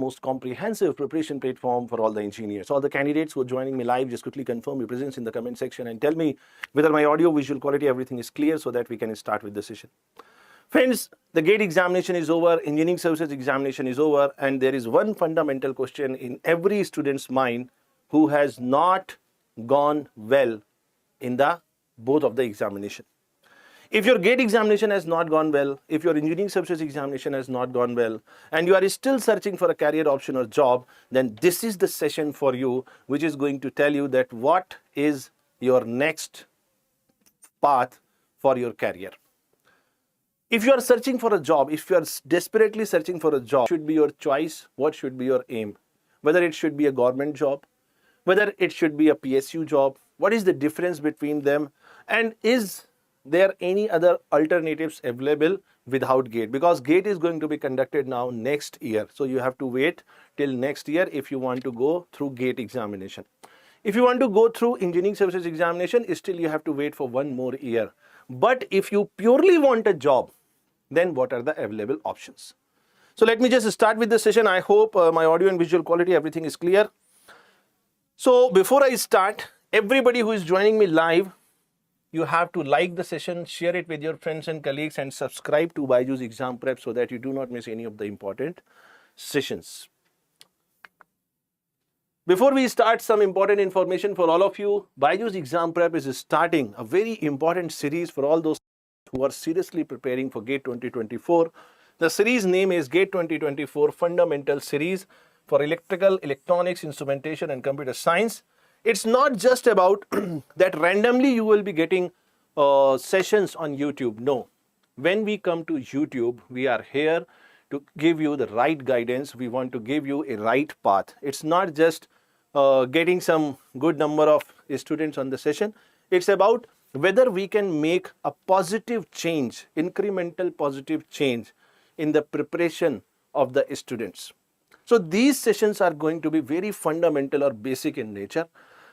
most comprehensive preparation platform for all the engineers. All the candidates who are joining me live, just quickly confirm your presence in the comment section and tell me whether my audio, visual quality, everything is clear so that we can start with the session. Friends, the GATE examination is over, engineering services examination is over, and there is one fundamental question in every student's mind who has not gone well in the both of the examination. If your GATE examination has not gone well, if your engineering services examination has not gone well, and you are still searching for a career option or job, then this is the session for you, which is going to tell you that what is your next path for your career. If you are searching for a job, if you are desperately searching for a job, what should be your choice? What should be your aim? Whether it should be a government job, whether it should be a PSU job, what is the difference between them, and is there any other alternatives available without GATE? Because GATE is going to be conducted now next year. So you have to wait till next year if you want to go through GATE examination. If you want to go through engineering services examination, still you have to wait for one more year. But if you purely want a job, then what are the available options? So let me just start with the session. I hope my audio and visual quality, everything is clear. So before I start, everybody who is joining me live, you have to like the session, share it with your friends and colleagues, and subscribe to BYJU'S Exam Prep so that you do not miss any of the important sessions. Before we start, some important information for all of you. BYJU'S Exam Prep is starting a very important series for all those who are seriously preparing for GATE 2024. The series name is GATE 2024 Fundamental Series for Electrical, Electronics, Instrumentation and Computer Science. It's not just about that randomly you will be getting sessions on YouTube. No. When we come to YouTube, we are here to give you the right guidance. We want to give you a right path. It's not just getting some good number of students on the session. It's about whether we can make a positive change, incremental positive change in the preparation of the students. So these sessions are going to be very fundamental or basic in nature.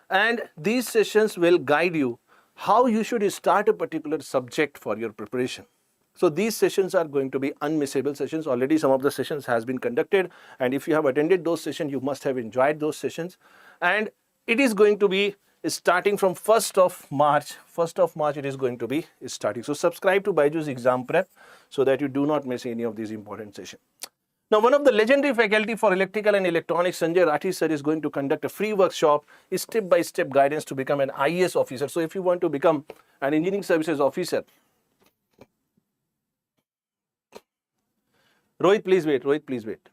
And these sessions will guide you how you should start a particular subject for your preparation. So these sessions are going to be unmissable sessions. Already some of the sessions has been conducted, and if you have attended those sessions, you must have enjoyed those sessions. And it is going to be starting from 1st of March. 1st of March it is going to be starting. So subscribe to BYJU'S Exam Prep so that you do not miss any of these important sessions. Now, one of the legendary faculty for electrical and electronics, Sanjay Rathi sir, is going to conduct a free workshop, step-by-step guidance to become an IAS officer. So if you want to become an engineering services officer, Rohit, please wait. Rohit, please wait.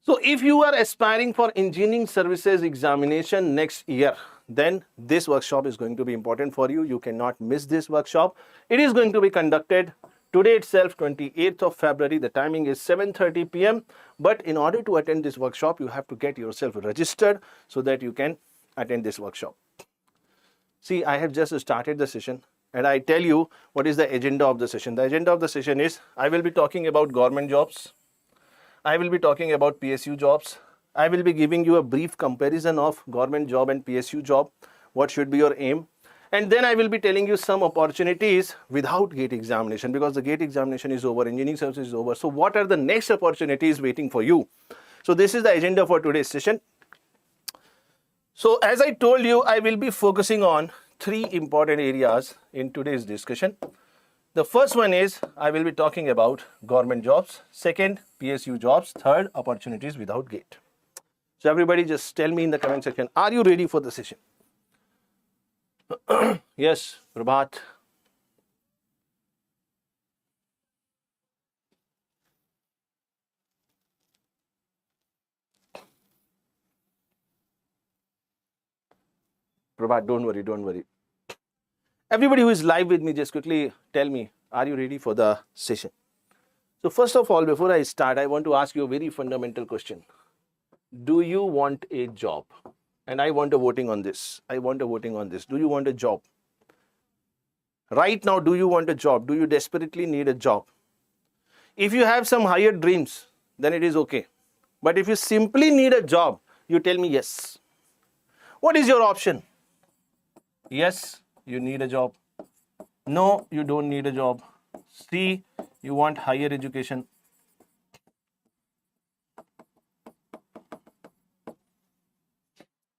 So if you are aspiring for engineering services examination next year, then this workshop is going to be important for you. You cannot miss this workshop. It is going to be conducted today itself, 28th of February, the timing is 7:30 p.m. But in order to attend this workshop, you have to get yourself registered so that you can attend this workshop. See, I have just started the session and I tell you what is the agenda of the session. The agenda of the session is I will be talking about government jobs. I will be talking about PSU jobs. I will be giving you a brief comparison of government job and PSU job. What should be your aim? And then I will be telling you some opportunities without GATE examination, because the GATE examination is over, engineering services is over. So what are the next opportunities waiting for you? So this is the agenda for today's session. So as I told you, I will be focusing on 3 important areas in today's discussion. The first one is I will be talking about government jobs. Second, PSU jobs. Third, opportunities without GATE. So everybody just tell me in the comment section, are you ready for the session? Yes, Prabhat. Prabhat, don't worry, don't worry. Everybody who is live with me, just quickly tell me, are you ready for the session? So first of all, before I start, I want to ask you a very fundamental question. Do you want a job? And I want a voting on this. I want a voting on this. Do you want a job? Right now, do you want a job? Do you desperately need a job? If you have some higher dreams, then it is okay. But if you simply need a job, you tell me yes. What is your option? Yes, you need a job. No, you don't need a job. C, you want higher education.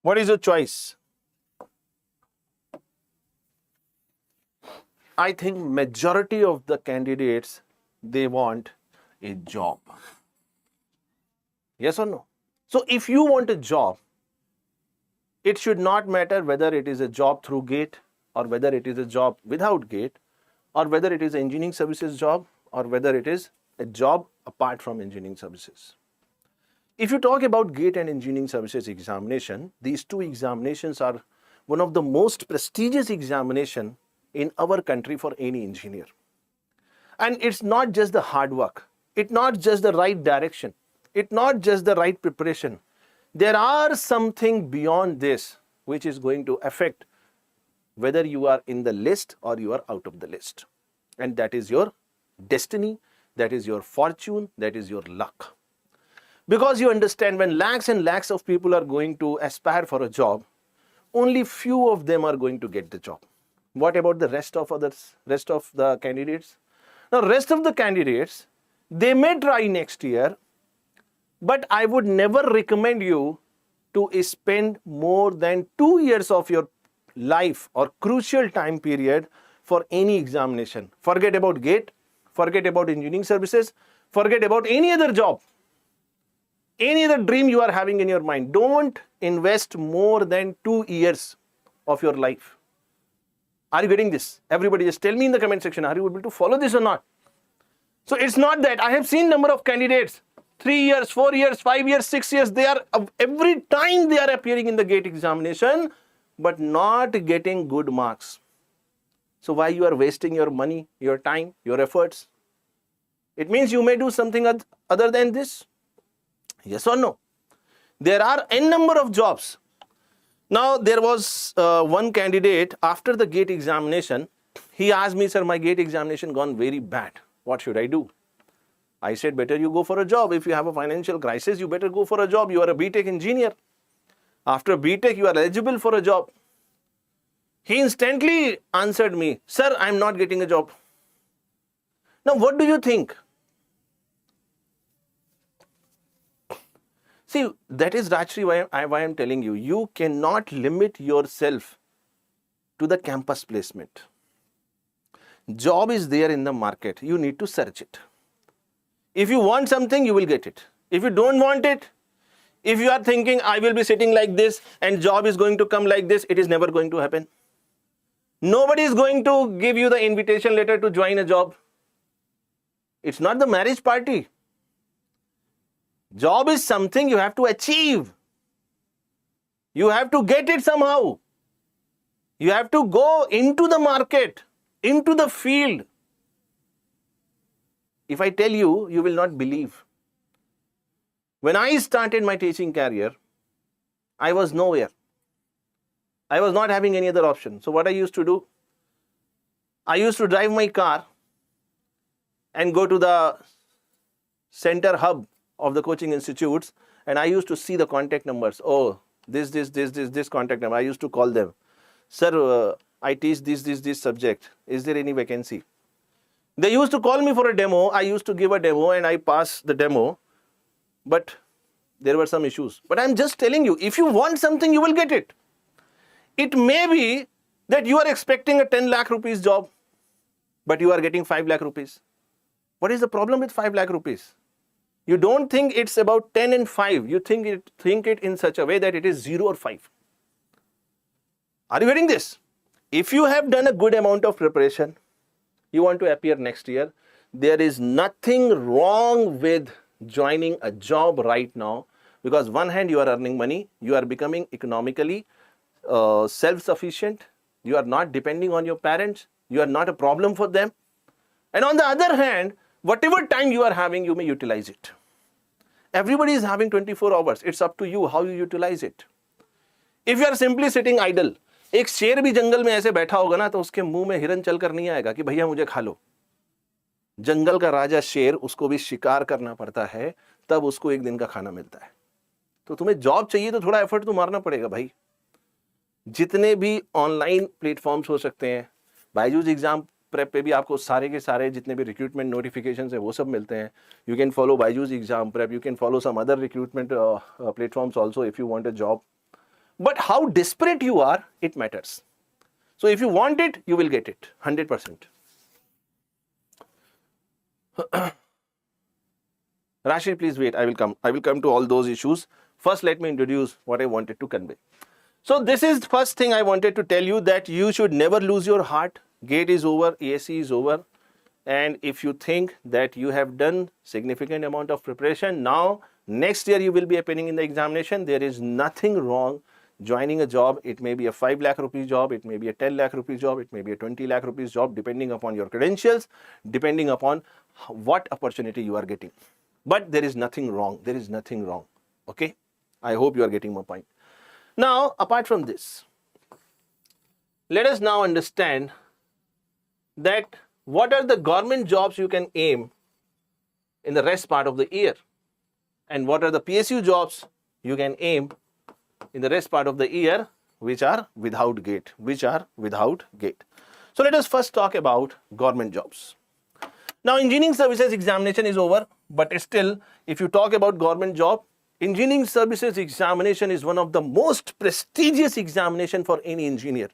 What is your choice? I think majority of the candidates, they want a job. Yes or no? So if you want a job, it should not matter whether it is a job through GATE or whether it is a job without GATE or whether it is an engineering services job or whether it is a job apart from engineering services. If you talk about GATE and engineering services examination, these two examinations are one of the most prestigious examination in our country for any engineer. And it's not just the hard work, it's not just the right direction, it's not just the right preparation. There are something beyond this which is going to affect whether you are in the list or you are out of the list. And that is your destiny, that is your fortune, that is your luck. Because you understand, when lakhs and lakhs of people are going to aspire for a job, only few of them are going to get the job. What about the rest of the candidates? Now, rest of the candidates, they may try next year, but I would never recommend you to spend more than 2 years of your life or crucial time period for any examination. Forget about GATE, forget about engineering services, forget about any other job, any other dream you are having in your mind. Don't invest more than 2 years of your life. Are you getting this? Everybody just tell me in the comment section, are you able to follow this or not? So it's not that. I have seen number of candidates, 3 years, 4 years, 5 years, 6 years, they are every time they are appearing in the GATE examination, but not getting good marks. So why you are wasting your money, your time, your efforts? It means you may do something other than this. Yes or no? There are n number of jobs. Now, there was one candidate after the GATE examination. He asked me, sir, my GATE examination gone very bad. What should I do? I said, better you go for a job. If you have a financial crisis, you better go for a job. You are a BTech engineer. After BTech, you are eligible for a job. He instantly answered me, sir, I am not getting a job. Now, what do you think? See, that is actually why I am telling you, you cannot limit yourself to the campus placement. Job is there in the market. You need to search it. If you want something, you will get it. If you don't want it, if you are thinking, I will be sitting like this and job is going to come like this, it is never going to happen. Nobody is going to give you the invitation letter to join a job. It's not the marriage party. Job is something you have to achieve. You have to get it somehow. You have to go into the market, into the field. If I tell you, you will not believe. When I started my teaching career, I was nowhere. I was not having any other option. So what I used to do, I used to drive my car and go to the center hub of the coaching institutes, and I used to see the contact numbers. Oh, this contact number. I used to call them. Sir, I teach this subject. Is there any vacancy? They used to call me for a demo. I used to give a demo and I passed the demo. But there were some issues. But I'm just telling you, if you want something, you will get it. It may be that you are expecting a 10 lakh rupees job, but you are getting 5 lakh rupees. What is the problem with 5 lakh rupees? You don't think it's about 10 and 5. You think it in such a way that it is 0 or 5. Are you getting this? If you have done a good amount of preparation, you want to appear next year, there is nothing wrong with joining a job right now, because one hand you are earning money, you are becoming economically self-sufficient, you are not depending on your parents, you are not a problem for them. And on the other hand, whatever time you are having, you may utilize it. Everybody is having 24 hours. It's up to you how you utilize it. If you are simply sitting idle, एक शेर भी जंगल में ऐसे बैठा होगा ना, तो उसके मुंह में हिरन चलकर नहीं आएगा कि भैया मुझे खा लो. जंगल का राजा शेर, उसको भी शिकार करना पड़ता है, तब उसको एक दिन का खाना मिलता है. तो तुम्हें जॉब चाहिए तो थोड़ा एफर्ट तो मारना पड़ेगा भाई. जितने भी ऑनलाइन प्लेटफॉर्म्स हो सकते हैं, बायजूस एग्जाम प्रेप पे भी आपको सारे के सारे जितने भी रिक्रूटमेंट नोटिफिकेशन है वो सब मिलते हैं. You can follow Byju's exam prep, you can follow some other recruitment platforms also if you want a job. But how desperate you are, it matters. So if you want it, you will get it, 100%. Rashi, please wait, I will come to all those issues. First, let me introduce what I wanted to convey. So this is the first thing I wanted to tell you, that you should never lose your heart. GATE is over, ESE is over. And if you think that you have done significant amount of preparation, now next year you will be appearing in the examination, there is nothing wrong joining a job. It may be a 5 lakh rupees job, it may be a 10 lakh rupees job, it may be a 20 lakh rupees job, depending upon your credentials, depending upon what opportunity you are getting. But there is nothing wrong, there is nothing wrong. Okay, I hope you are getting my point. Now, apart from this, let us now understand that what are the government jobs you can aim in the rest part of the year, and what are the PSU jobs you can aim in the rest part of the year which are without GATE, So let us first talk about government jobs. Now, engineering services examination is over, but still, if you talk about government job, engineering services examination is one of the most prestigious examination for any engineer.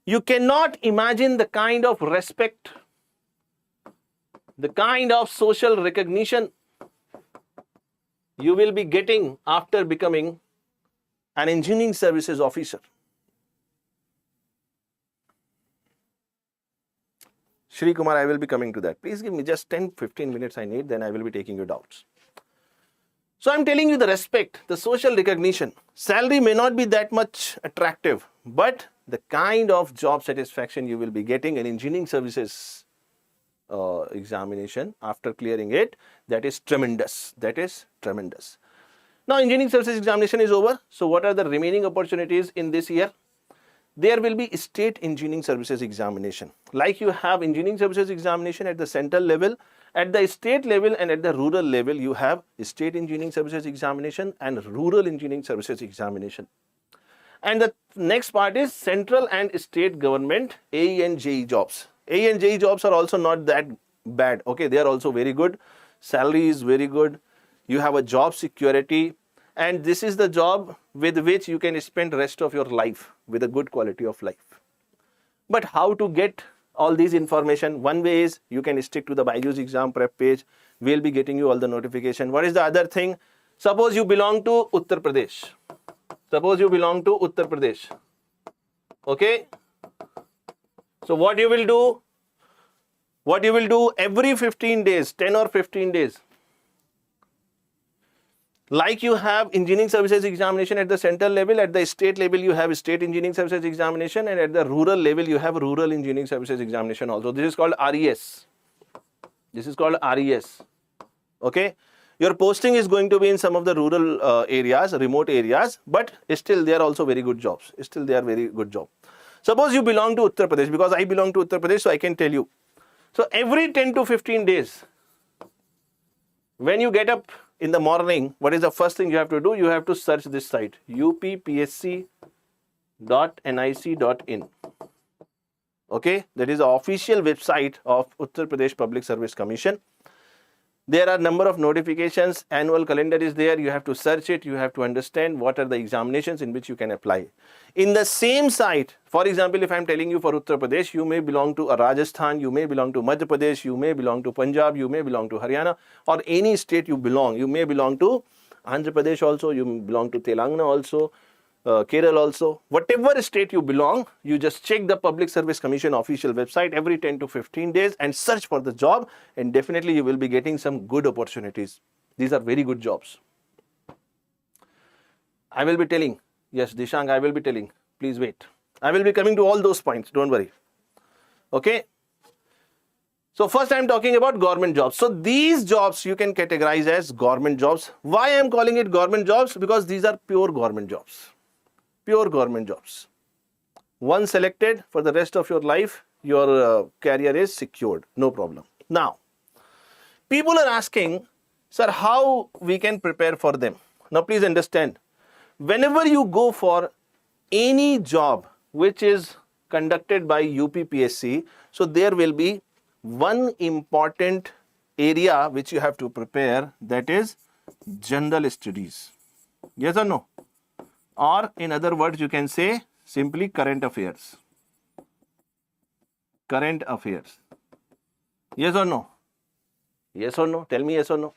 You cannot imagine the kind of respect, the kind of social recognition you will be getting after becoming an engineering services officer. Shri Kumar, I will be coming to that. Please give me just 10-15 minutes I need, then I will be taking your doubts. So I'm telling you the respect, the social recognition. Salary may not be that much attractive, but the kind of job satisfaction you will be getting in engineering services examination after clearing it, that is tremendous. That is tremendous. Now, engineering services examination is over. So what are the remaining opportunities in this year? There will be state engineering services examination. Like you have engineering services examination at the central level, at the state level and at the rural level, you have state engineering services examination and rural engineering services examination. And the next part is central and state government AE and JE jobs. AE and JE jobs are also not that bad. Okay, they are also very good. Salary is very good. You have a job security. And this is the job with which you can spend the rest of your life with a good quality of life. But how to get all these information? One way is you can stick to the BYJU'S exam prep page. We'll be getting you all the notification. What is the other thing? Suppose you belong to Uttar Pradesh. Suppose you belong to Uttar Pradesh. Okay. So what you will do? What you will do every 15 days, 10 or 15 days. Like you have engineering services examination at the central level, at the state level you have state engineering services examination, and at the rural level you have rural engineering services examination also. This is called RES. This is called RES. Okay. Your posting is going to be in some of the rural areas, remote areas, but still they are also very good jobs. Still they are very good job. Suppose you belong to Uttar Pradesh, because I belong to Uttar Pradesh, so I can tell you. So every 10 to 15 days, when you get up in the morning, what is the first thing you have to do? You have to search this site, uppsc.nic.in. Okay, that is the official website of Uttar Pradesh Public Service Commission. There are number of notifications, annual calendar is there, you have to search it, you have to understand what are the examinations in which you can apply. In the same site, for example, if I am telling you for Uttar Pradesh, you may belong to Rajasthan, you may belong to Madhya Pradesh, you may belong to Punjab, you may belong to Haryana, or any state you belong. You may belong to Andhra Pradesh also, you may belong to Telangana also, Kerala also. Whatever state you belong, you just check the Public Service Commission official website every 10 to 15 days and search for the job, and definitely you will be getting some good opportunities. These are very good jobs. I will be telling, yes, Dishang, I will be telling, please wait. I will be coming to all those points, don't worry. Okay. So first I am talking about government jobs. So these jobs you can categorize as government jobs. Why I am calling it government jobs? Because these are pure government jobs. Pure government jobs. Once selected, for the rest of your life, your career is secured. No problem. Now, people are asking, sir, how we can prepare for them? Now, please understand, whenever you go for any job which is conducted by UPSC, so there will be one important area which you have to prepare, that is general studies. Yes or no? or in other words you can say simply current affairs. Current affairs. Yes or no? Yes or no? Tell me yes or no.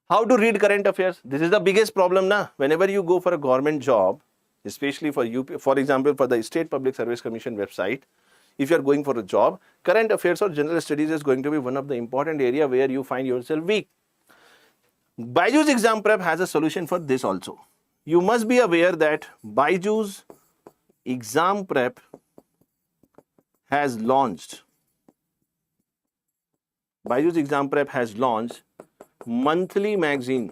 How to read current affairs? This is the biggest problem na. Whenever you go for a government job, especially for UP, for example, for the State Public Service Commission website, if you are going for a job, current affairs or general studies is going to be one of the important area where you find yourself weak. BYJU'S exam prep has a solution for this also. You must be aware that BYJU'S exam prep has launched. BYJU'S exam prep has launched monthly magazine.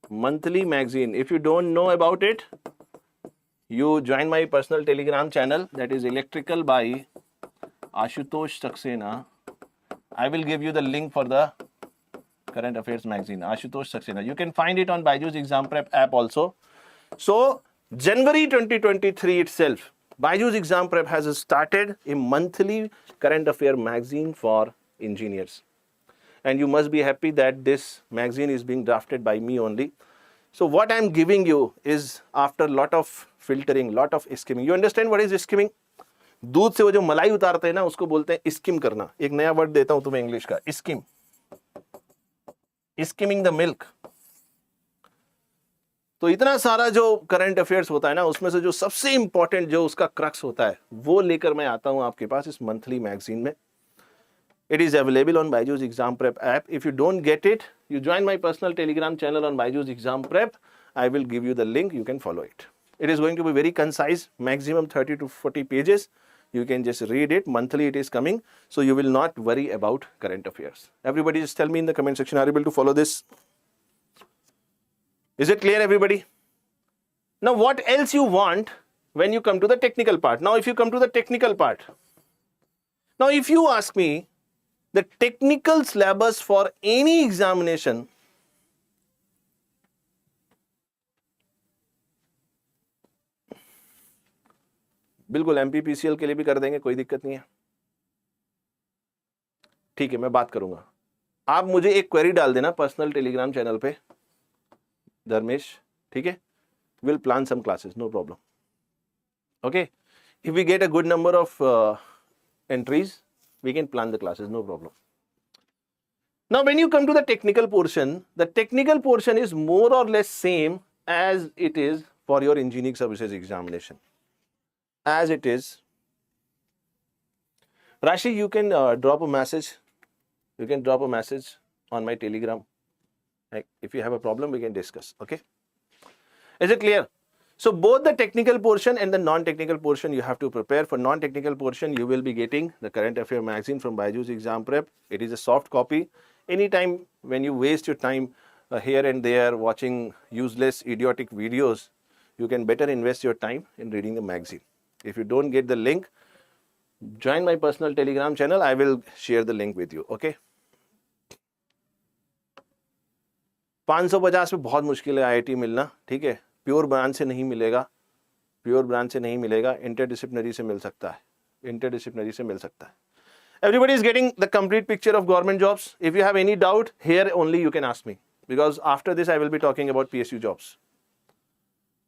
Monthly magazine. If you don't know about it, you join my personal Telegram channel, that is Electrical by Ashutosh Saxena. I will give you the link for the current affairs magazine, Ashutosh Saxena. You can find it on BYJU'S exam prep app also. So January 2023 itself, BYJU'S exam prep has started a monthly current affair magazine for engineers. And you must be happy that this magazine is being drafted by me only. So what I'm giving you is after lot of filtering, lot of skimming. You understand what is skimming? दूध से वो जो मलाई उतारते हैं ना, उसको बोलते हैं स्किम करना. एक नया वर्ड देता हूं तुम्हें इंग्लिश का, स्किम. Skimming the milk. तो इतना सारा जो करंट अफेयर्स होता है ना, उसमें से जो सबसे इंपॉर्टेंट जो उसका क्रक्स होता है, वो लेकर मैं आता हूं आपके पास इस मंथली मैगजीन में. It is available on BYJU'S exam prep app. If you don't get it, you join my personal Telegram channel on BYJU'S exam prep. I will give you the link. You can follow it. It is going to be very concise, maximum 30 to 40 pages. You can just read it. Monthly it is coming. So you will not worry about current affairs. Everybody just tell me in the comment section, are you able to follow this? Is it clear, everybody? Now what else you want when you come to the technical part? Now if you come to the technical part. Now if you ask me, the technical syllabus for any examination बिल्कुल MPPCL के लिए भी कर देंगे, कोई दिक्कत नहीं है. ठीक है, मैं बात करूंगा. आप मुझे एक क्वेरी डाल देना पर्सनल टेलीग्राम चैनल पे, धर्मेश. ठीक है, will plan some classes, no problem. Okay, if we get a good number of entries, we can plan the classes, no problem. Now when you come to the technical portion is more or less same as it is for your engineering services examination. As it is. Rashi, you can drop a message. You can drop a message on my Telegram. If you have a problem, we can discuss. Okay. Is it clear? So both the technical portion and the non-technical portion you have to prepare. For non-technical portion, you will be getting the current affair magazine from BYJU'S exam prep. It is a soft copy. Anytime when you waste your time here and there watching useless, idiotic videos, you can better invest your time in reading the magazine. If you don't get the link, join my personal Telegram channel. I will share the link with you. Okay. 550 में बहुत मुश्किल है IIT मिलना. ठीक है, pure branch से नहीं मिलेगा. प्योर ब्रांच से नहीं मिलेगा, इंटरडिसिप्लिनरी से मिल सकता है. इंटरडिसिप्लिनरी से मिल सकता है. Everybody is getting the complete picture of government jobs. If you have any doubt, here only you can ask me, because after this I will be talking about PSU jobs.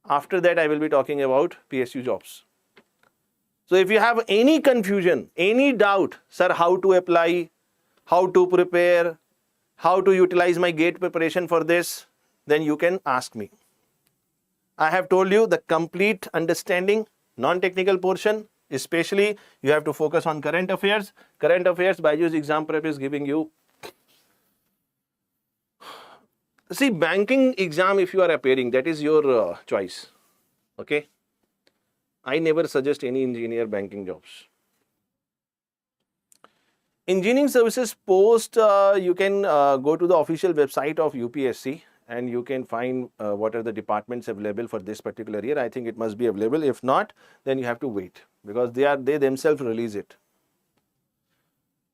After that I will be talking about PSU jobs. So if you have any confusion, any doubt, sir, how to apply, how to prepare, how to utilize my GATE preparation for this, then you can ask me. I have told you the complete understanding, non-technical portion, especially you have to focus on current affairs. Current affairs, BYJU'S exam prep is giving you. See, banking exam, if you are appearing, that is your choice. Okay. I never suggest any engineer banking jobs. Engineering services post, you can go to the official website of UPSC and you can find what are the departments available for this particular year. I think it must be available. If not, then you have to wait, because they themselves release it.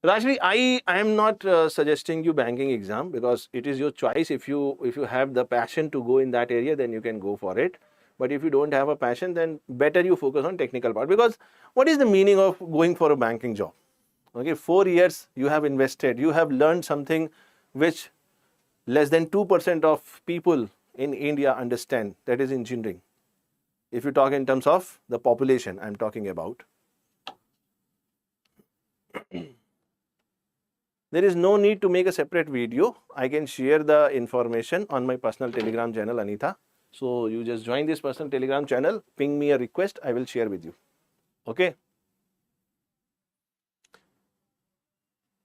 Rajvi, I am not suggesting you banking exam, because it is your choice. If you have the passion to go in that area, then you can go for it. But if you don't have a passion, then better you focus on technical part. Because what is the meaning of going for a banking job? Okay, 4 years you have invested, you have learned something which less than 2% of people in India understand, that is engineering. If you talk in terms of the population, I'm talking about. There is no need to make a separate video. I can share the information on my personal Telegram channel, Anita. So you just join this personal Telegram channel, ping me a request, I will share with you. Okay.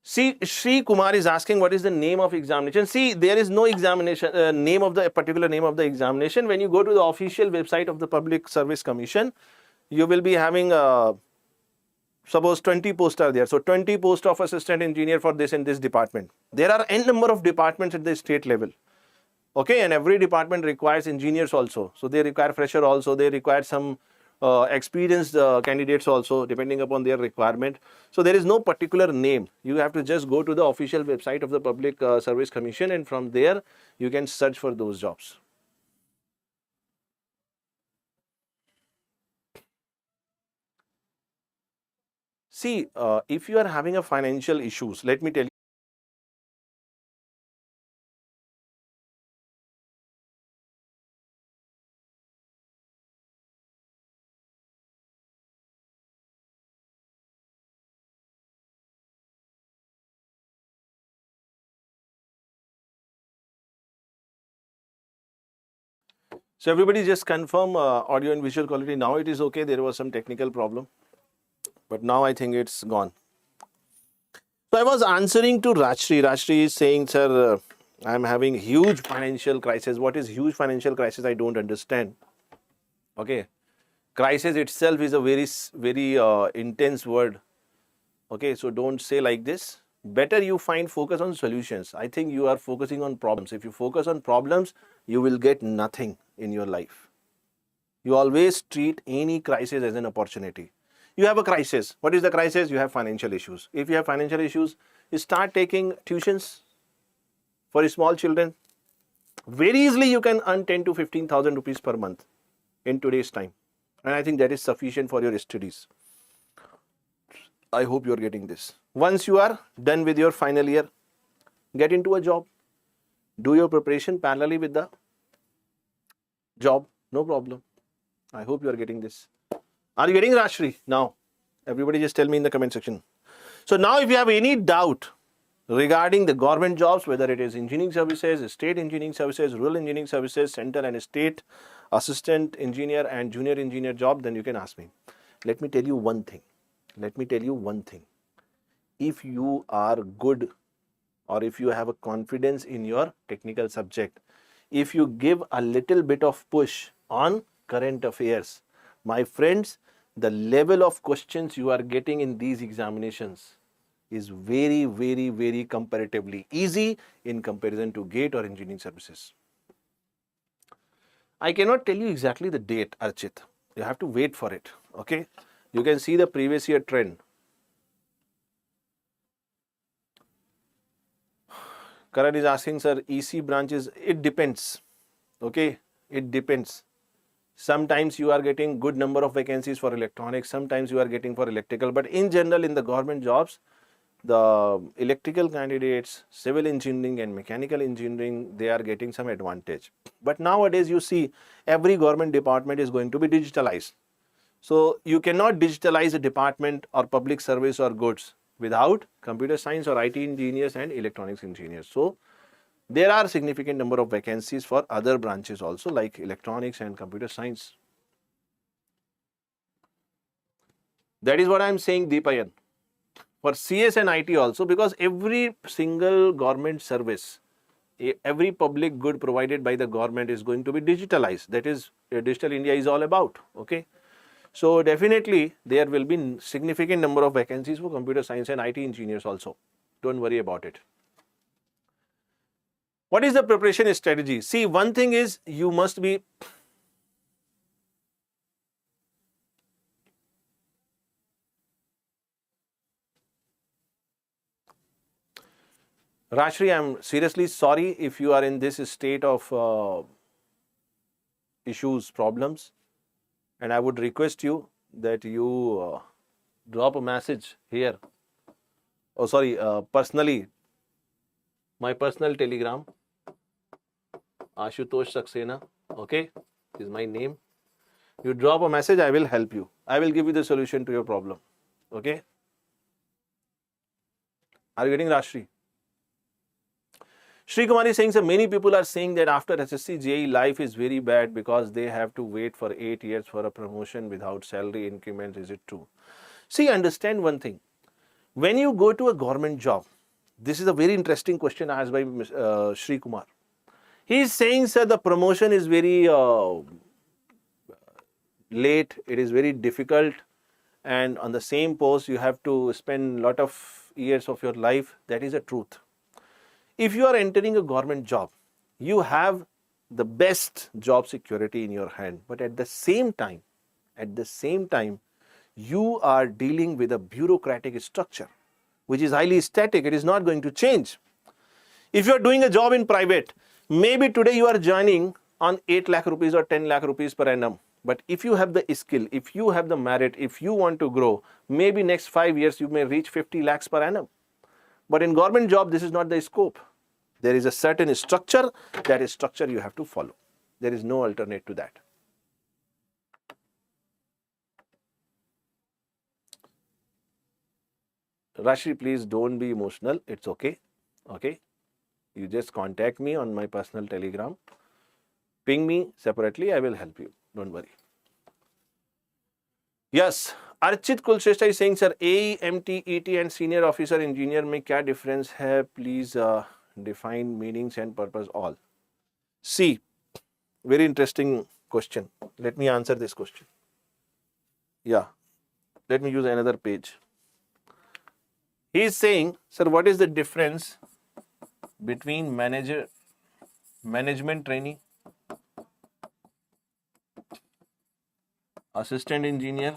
See, Sri Kumar is asking what is the name of examination. See, there is no examination, name of the particular name of the examination. When you go to the official website of the Public Service Commission, you will be having suppose 20 posts are there. So 20 posts of assistant engineer for this and this department. There are n number of departments at the state level. Okay, and every department requires engineers also. So they require fresher also. They require some experienced candidates also, depending upon their requirement. So there is no particular name. You have to just go to the official website of the Public Service Commission, and from there you can search for those jobs. See, if you are having a financial issues, let me tell you. So everybody just confirm audio and visual quality. Now it is okay. There was some technical problem, but now I think it's gone. So I was answering to Rajshri. Rajshri is saying, sir, I'm having huge financial crisis. What is huge financial crisis? I don't understand. Okay. Crisis itself is a very intense word. Okay. So don't say like this. Better you find focus on solutions. I think you are focusing on problems. If you focus on problems, you will get nothing in your life. You always treat any crisis as an opportunity. You have a crisis. What is the crisis? You have financial issues. If you have financial issues, you start taking tuitions for small children. Very easily you can earn 10 to 15,000 rupees per month in today's time. And I think that is sufficient for your studies. I hope you are getting this. Once you are done with your final year, get into a job. Do your preparation parallelly with the job. No problem. I hope you are getting this. Are you getting Rashri now? Everybody just tell me in the comment section. So now if you have any doubt regarding the government jobs, whether it is engineering services, state engineering services, rural engineering services, central and state assistant engineer and junior engineer job, then you can ask me. Let me tell you one thing. If you are good, or if you have a confidence in your technical subject, if you give a little bit of push on current affairs, my friends, the level of questions you are getting in these examinations is very comparatively easy in comparison to GATE or engineering services. I cannot tell you exactly the date, Archit. You have to wait for it. Okay. You can see the previous year trend. Karan is asking, sir, EC branches, it depends. Okay. It depends. Sometimes you are getting good number of vacancies for electronics. Sometimes you are getting for electrical. But in general, in the government jobs, the electrical candidates, civil engineering and mechanical engineering, they are getting some advantage. But nowadays you see every government department is going to be digitalized. So you cannot digitalize a department or public service or goods without computer science or IT engineers and electronics engineers. So there are significant number of vacancies for other branches also, like electronics and computer science. That is what I am saying, Deepayan. For CS and IT also, because every single government service, every public good provided by the government is going to be digitalized. That is Digital India is all about. Okay. So definitely there will be significant number of vacancies for computer science and IT engineers also. Don't worry about it. What is the preparation strategy? See, one thing is you must be Rashri, I'm seriously sorry if you are in this state of issues, problems, and I would request you that you drop a message here. Oh, sorry, personally, my personal Telegram. Ashutosh Saxena, okay, is my name. You drop a message, I will help you. I will give you the solution to your problem, okay? Are you getting Rashri? Shri Kumar is saying, so many people are saying that after SSC JEE life is very bad because they have to wait for 8 years for a promotion without salary increment. Is it true? See, understand one thing. When you go to a government job, this is a very interesting question asked by Shri Kumar. He is saying, sir, the promotion is very late, it is very difficult, and on the same post you have to spend a lot of years of your life. That is the truth. If you are entering a government job, you have the best job security in your hand, but at the same time, you are dealing with a bureaucratic structure, which is highly static. It is not going to change. If you are doing a job in private, maybe today you are joining on 8 lakh rupees or 10 lakh rupees per annum. But if you have the skill, if you have the merit, if you want to grow, maybe next 5 years you may reach 50 lakhs per annum. But in government job, this is not the scope. There is a certain structure. That is structure you have to follow. There is no alternate to that. Rashri, please don't be emotional. It's okay. Okay. You just contact me on my personal Telegram. Ping me separately. I will help you. Don't worry. Yes. Archit Kulshrestha is saying, sir, AE, MT, ET and senior officer engineer में क्या difference है? Please define meanings and purpose all. See, very interesting question. Let me answer this question. Yeah. Let me use another page. He is saying, sir, what is the difference between management trainee, assistant engineer,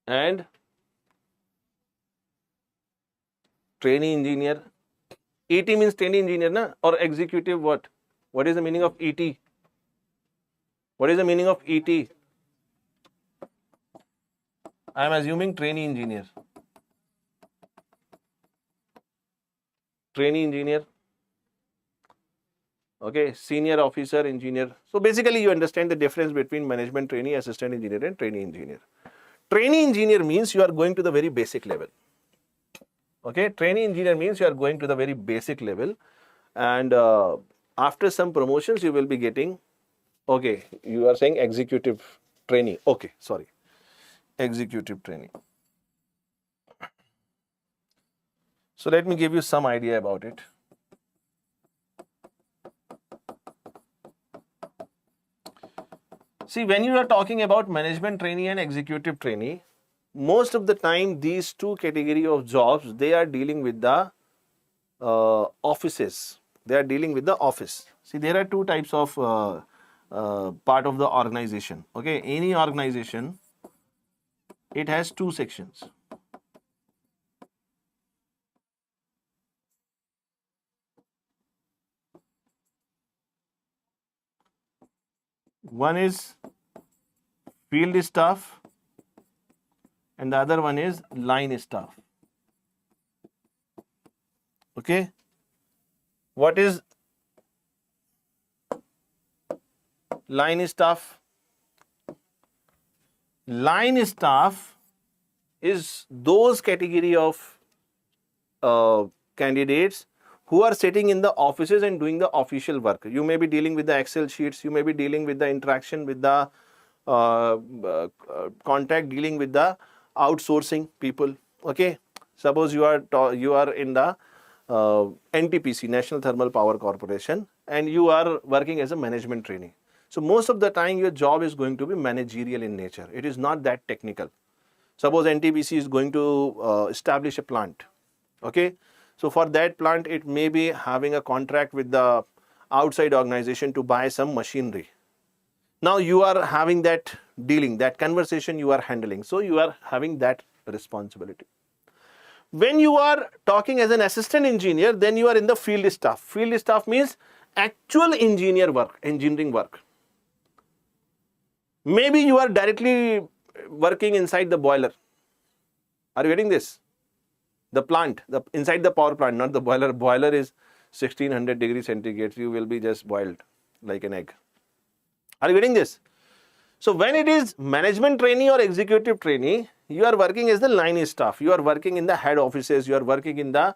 and trainee engineer? ET means trainee engineer, na? Or executive what? What is the meaning of ET? What is the meaning of ET? I am assuming trainee engineer. Trainee engineer. Okay, senior officer engineer. So basically you understand the difference between management trainee, assistant engineer and trainee engineer. Trainee engineer means you are going to the very basic level. Okay, trainee engineer means you are going to the very basic level, and after some promotions you will be getting, okay, you are saying executive trainee. Okay, sorry, executive trainee. So let me give you some idea about it. See, when you are talking about management trainee and executive trainee, most of the time these two category of jobs, they are dealing with the offices. They are dealing with the office. See, there are two types of part of the organization. Okay, any organization, it has two sections. One is field staff and the other one is line staff. Okay, what is line staff? Line staff is those category of candidates who are sitting in the offices and doing the official work. You may be dealing with the Excel sheets, you may be dealing with the interaction with the contact, dealing with the outsourcing people. Okay, suppose you are in the NTPC, National Thermal Power Corporation, and you are working as a management trainee. So most of the time your job is going to be managerial in nature. It is not that technical. Suppose NTPC is going to establish a plant. Okay, so for that plant, it may be having a contract with the outside organization to buy some machinery. Now you are having that dealing, that conversation you are handling. So you are having that responsibility. When you are talking as an assistant engineer, then you are in the field staff. Field staff means actual engineering work. Maybe you are directly working inside the boiler. Are you getting this? The plant, inside the power plant, not the boiler. Boiler is 1600 degrees centigrade. You will be just boiled like an egg. Are you getting this? So when it is management trainee or executive trainee, you are working as the line staff. You are working in the head offices. You are working in the,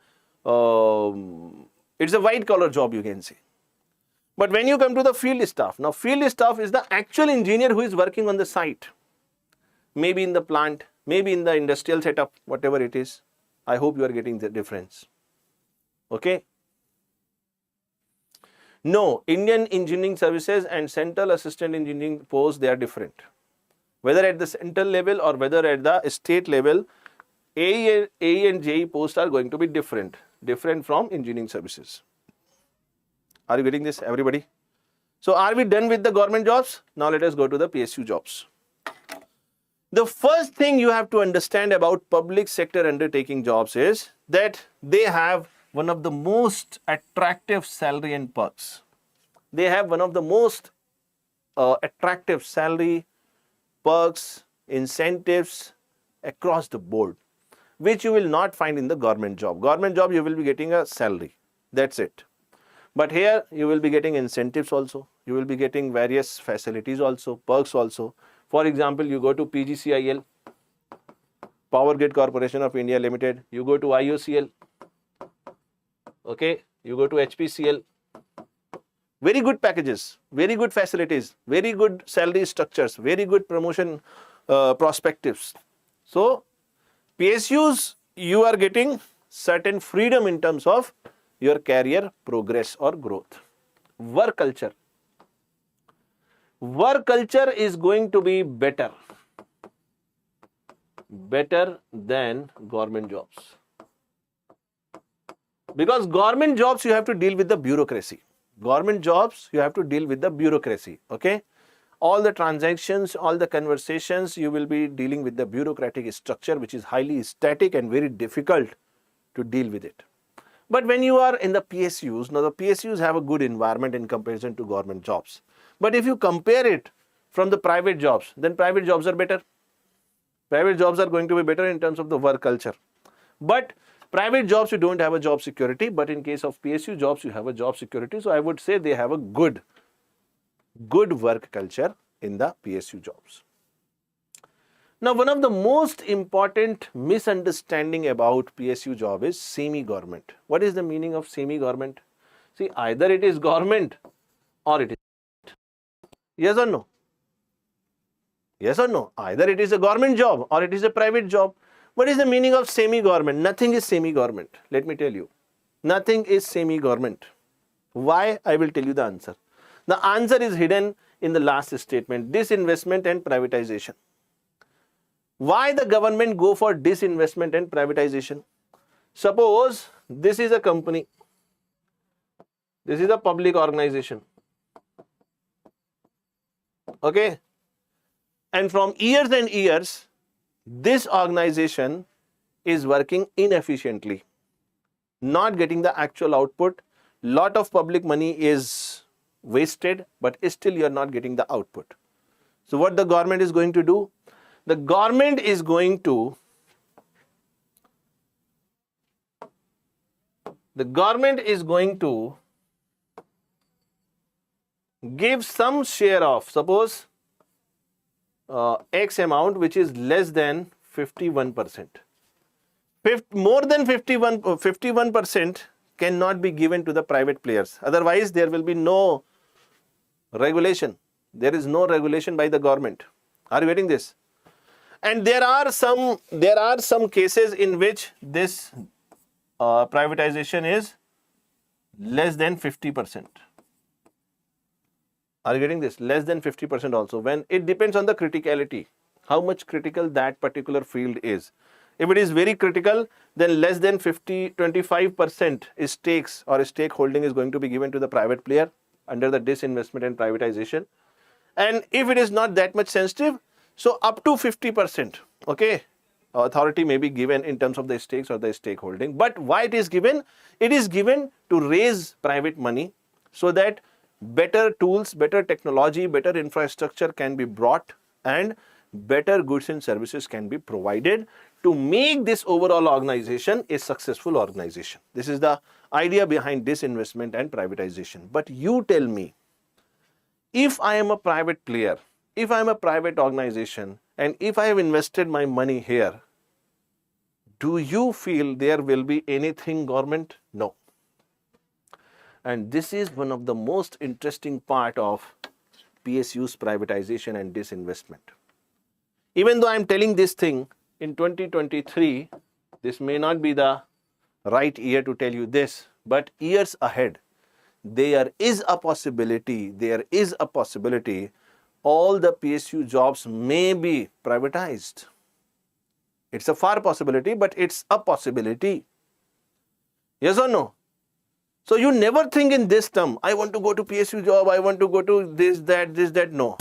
it's a white collar job, you can say. But when you come to the field staff, now field staff is the actual engineer who is working on the site. Maybe in the plant, maybe in the industrial setup, whatever it is. I hope you are getting the difference. Okay. No, Indian Engineering Services and Central Assistant Engineering posts, they are different. Whether at the central level or whether at the state level, AE and JE posts are going to be different from engineering services. Are you getting this, everybody? So are we done with the government jobs? Now let us go to the PSU jobs. The first thing you have to understand about public sector undertaking jobs is that they have one of the most attractive salary and perks. They have one of the most attractive salary, perks, incentives across the board, which you will not find in the government job. Government job, you will be getting a salary. That's it. But here, you will be getting incentives also. You will be getting various facilities also, perks also. For example, you go to PGCIL, Power Grid Corporation of India Limited. You go to IOCL. Okay, you go to HPCL. Very good packages, very good facilities, very good salary structures, very good promotion perspectives. So, PSUs, you are getting certain freedom in terms of your career progress or growth. Work culture. Work culture is going to be better than government jobs. Because government jobs, you have to deal with the bureaucracy. Government jobs, you have to deal with the bureaucracy. Okay? All the transactions, all the conversations, you will be dealing with the bureaucratic structure, which is highly static and very difficult to deal with it. But when you are in the PSUs, now the PSUs have a good environment in comparison to government jobs. But if you compare it from the private jobs, then private jobs are better. Private jobs are going to be better in terms of the work culture. But private jobs, you don't have a job security, but in case of PSU jobs, you have a job security. So I would say they have a good work culture in the PSU jobs. Now, one of the most important misunderstanding about PSU job is semi-government. What is the meaning of semi-government? See, either it is government or it is. Yes or no? Yes or no? Either it is a government job or it is a private job. What is the meaning of semi-government? Nothing is semi-government. Let me tell you. Nothing is semi-government. Why? I will tell you the answer. The answer is hidden in the last statement. Disinvestment and privatization. Why the government go for disinvestment and privatization? Suppose this is a company. This is a public organization. Okay? And from years and years, this organization is working inefficiently, not getting the actual output. Lot of public money is wasted, but still you are not getting the output. So what the government is going to do? The government is going to give some share of, suppose X amount, which is less than 51%. More than 51% cannot be given to the private players. Otherwise, there will be no regulation. There is no regulation by the government. Are you getting this? And there are some cases in which this privatization is less than 50%. Are you getting this? Less than 50% also. When it depends on the criticality, how much critical that particular field is. If it is very critical, then less than 25% stakes or stakeholding is going to be given to the private player under the disinvestment and privatization. And if it is not that much sensitive, so up to 50%, okay, authority may be given in terms of the stakes or the stakeholding. But why it is given? It is given to raise private money so that better tools, better technology, better infrastructure can be brought and better goods and services can be provided to make this overall organization a successful organization. This is the idea behind disinvestment and privatization. But you tell me, if I am a private player, if I am a private organization, and if I have invested my money here, do you feel there will be anything government? No. And this is one of the most interesting part of PSU's privatization and disinvestment. Even though I am telling this thing in 2023, this may not be the right year to tell you this, but years ahead, there is a possibility all the PSU jobs may be privatized. It's a far possibility, but it's a possibility. Yes or no? So you never think in this term, I want to go to PSU job, I want to go to this, that. No.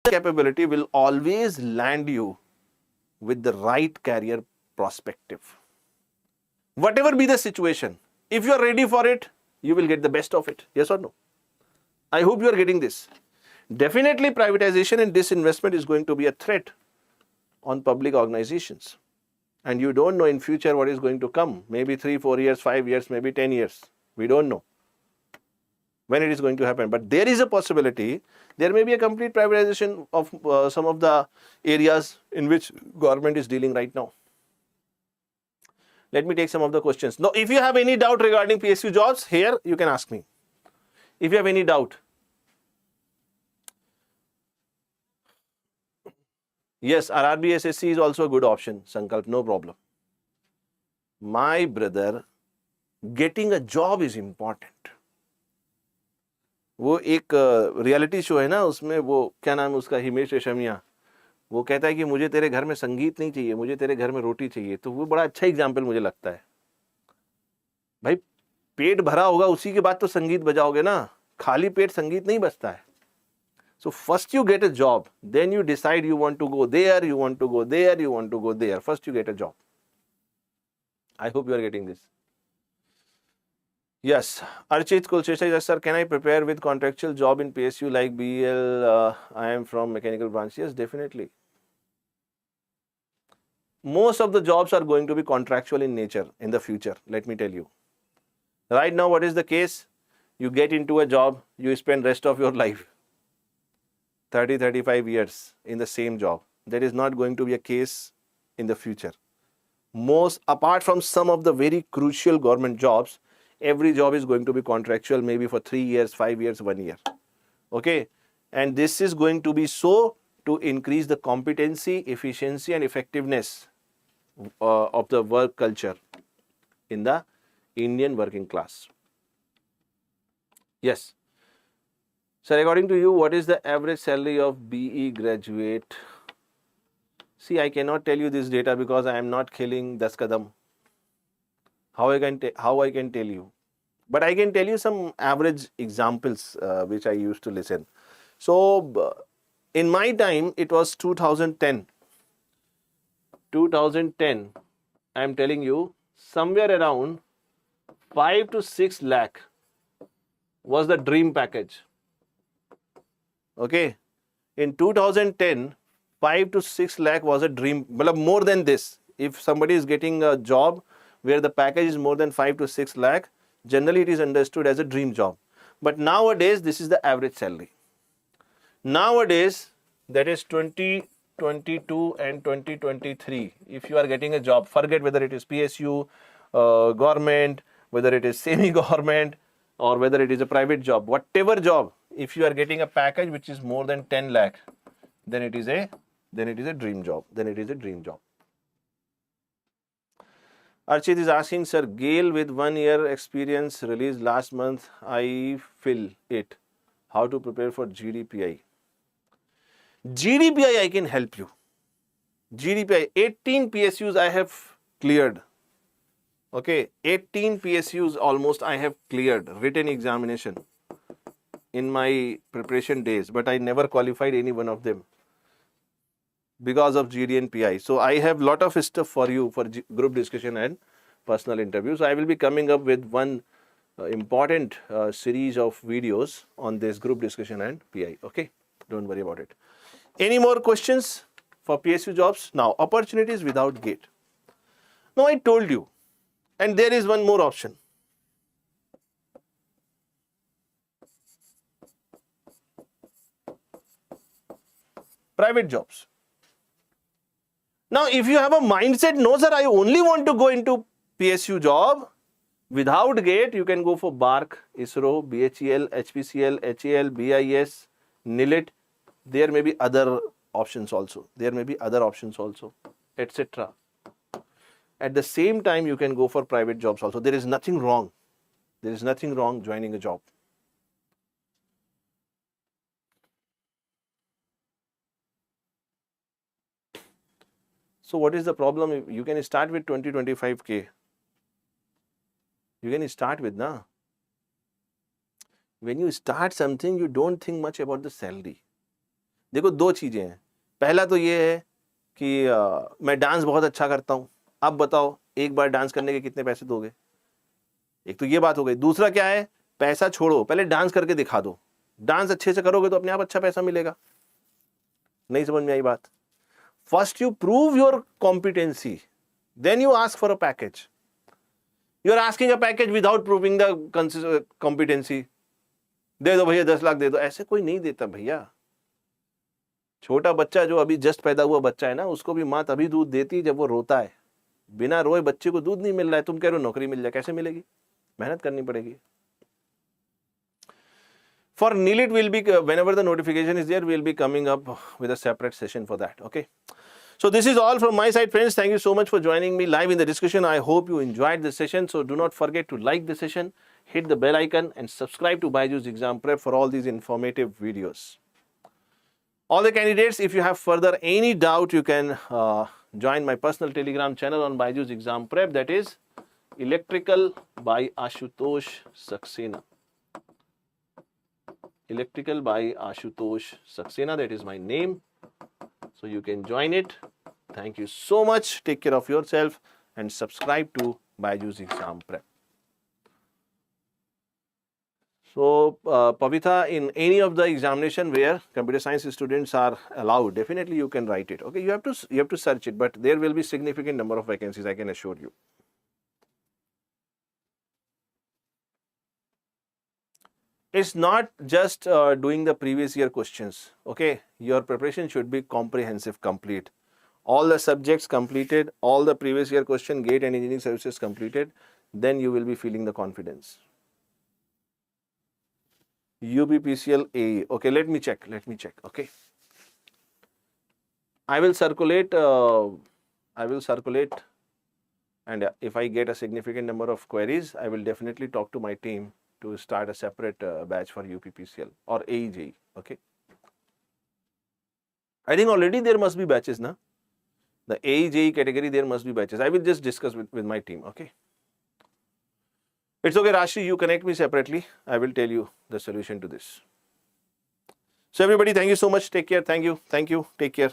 Capability will always land you with the right career perspective. Whatever be the situation, if you are ready for it, you will get the best of it. Yes or no? I hope you are getting this. Definitely privatization and disinvestment is going to be a threat on public organizations. And you don't know in future what is going to come. Maybe 3, 4 years, 5 years, maybe 10 years. We don't know when it is going to happen. But there is a possibility. There may be a complete privatization of some of the areas in which government is dealing right now. Let me take some of the questions. Now, if you have any doubt regarding PSU jobs, here you can ask me. If you have any doubt. Yes, RRB SSC is also a good option, Sankalp, no problem. My brother, getting a job is important. वो एक reality show है ना, उसमें वो क्या नाम है उसका, हिमेश रेशमिया, वो कहता है कि मुझे तेरे घर में संगीत नहीं चाहिए, मुझे तेरे घर में रोटी चाहिए. तो वो बड़ा अच्छा एग्जाम्पल मुझे लगता है. भाई पेट भरा होगा उसी के बाद तो संगीत बजाओगे ना, खाली पेट संगीत नहीं बजता है. So first you get a job, then you decide you want to go there, you want to go there, you want to go there. First you get a job. I hope you are getting this. Yes, Archit Kulshesha, sir, can I prepare with contractual job in PSU like BL? I am from mechanical branch. Yes, definitely. Most of the jobs are going to be contractual in nature in the future, let me tell you. Right now, what is the case? You get into a job, you spend rest of your life. 30, 35 years in the same job. That is not going to be a case in the future. Most, apart from some of the very crucial government jobs, every job is going to be contractual, maybe for 3 years, 5 years, 1 year. Okay? And this is going to be so to increase the competency, efficiency and effectiveness of the work culture in the Indian working class. Yes. Sir, according to you, what is the average salary of BE graduate? See, I cannot tell you this data because I am not killing Das Kadam. How I can tell you? But I can tell you some average examples which I used to listen. So, in my time, it was 2010. 2010, I am telling you, somewhere around 5 to 6 lakh was the dream package. Okay, in 2010, 5 to 6 lakh was a dream, more than this. If somebody is getting a job where the package is more than 5 to 6 lakh, generally it is understood as a dream job. But nowadays, this is the average salary. Nowadays, that is 2022 and 2023. If you are getting a job, forget whether it is PSU, government, whether it is semi-government, or whether it is a private job, whatever job, if you are getting a package which is more than 10 lakh, then it is a dream job. Archit is asking, sir, Gale with 1 year experience released last month. I feel it. How to prepare for GDPI? GDPI, I can help you. GDPI, 18 PSUs I have cleared. Okay, 18 PSUs almost I have cleared, written examination in my preparation days, but I never qualified any one of them because of GD and PI. So I have lot of stuff for you for group discussion and personal interviews. So I will be coming up with one important series of videos on this group discussion and PI. Okay, don't worry about it. Any more questions for PSU jobs? Now, opportunities without gate. Now, I told you, and there is one more option. Private jobs. Now, if you have a mindset, no sir, I only want to go into PSU job, without gate, you can go for BARC, ISRO, BHEL, HPCL, HAL, BIS, NIELIT. There may be other options also. There may be other options also, etc. At the same time, you can go for private jobs also. There is nothing wrong. There is nothing wrong joining a job. So what is the problem? You can start with 20-25K. You can start with, na? When you start something, you don't think much about the salary. देखो दो चीजें हैं. पहला तो ये है कि मैं डांस बहुत अच्छा करता हूँ. आप बताओ एक बार डांस करने के कितने पैसे दोगे? एक तो ये बात हो गई. दूसरा क्या है? पैसा छोड़ो, पहले डांस करके दिखा दो. डांस अच्छे से करोगे तो अपने आप अच्छा पैसा मिलेगा. नहीं समझ में आई बात? First you prove your competency, then you ask for a package. You are asking a package without proving the competency. दे दो भैया 10 लाख दे दो. ऐसे कोई नहीं देता भैया. छोटा बच्चा जो अभी जस्ट पैदा हुआ बच्चा है ना, उसको भी माँ तभी दूध देती जब वो रोता है. बिना रोए बच्चे को दूध नहीं मिल रहा है. तुम कह रहे हो नौकरी मिल जाए. कैसे मिलेगी? मेहनत करनी पड़ेगी. For NIELIT will be, whenever the notification is there, we'll be coming up with a separate session for that. Okay. So this is all from my side, friends. Thank you so much for joining me live in the discussion. I hope you enjoyed the session. So do not forget to like the session, hit the bell icon and subscribe to BYJU'S Exam Prep for all these informative videos. All the candidates, if you have further any doubt, you can join my personal Telegram channel on BYJU'S Exam Prep. That is Electrical by Ashutosh Saxena. Electrical by Ashutosh Saxena, that is my name. So you can join it. Thank you so much. Take care of yourself and subscribe to BYJU'S Exam Prep. So Pavita, in any of the examination where computer science students are allowed, definitely you can write it. Okay, you have to search it, but there will be significant number of vacancies, I can assure you. It's not just doing the previous year questions. Okay, your preparation should be comprehensive, complete. All the subjects completed, all the previous year question, GATE and engineering services completed, then you will be feeling the confidence. UPSC ESE. Okay, let me check. Okay, I will circulate. And if I get a significant number of queries, I will definitely talk to my team to start a separate batch for UPSC or AEJ. Okay, I think already there must be batches, na? The AEJ category, there must be batches. I will just discuss with my team. Okay, it's okay, Rashi, you connect me separately. I will tell you the solution to this. So everybody, thank you so much. Take care. Thank you. Take care.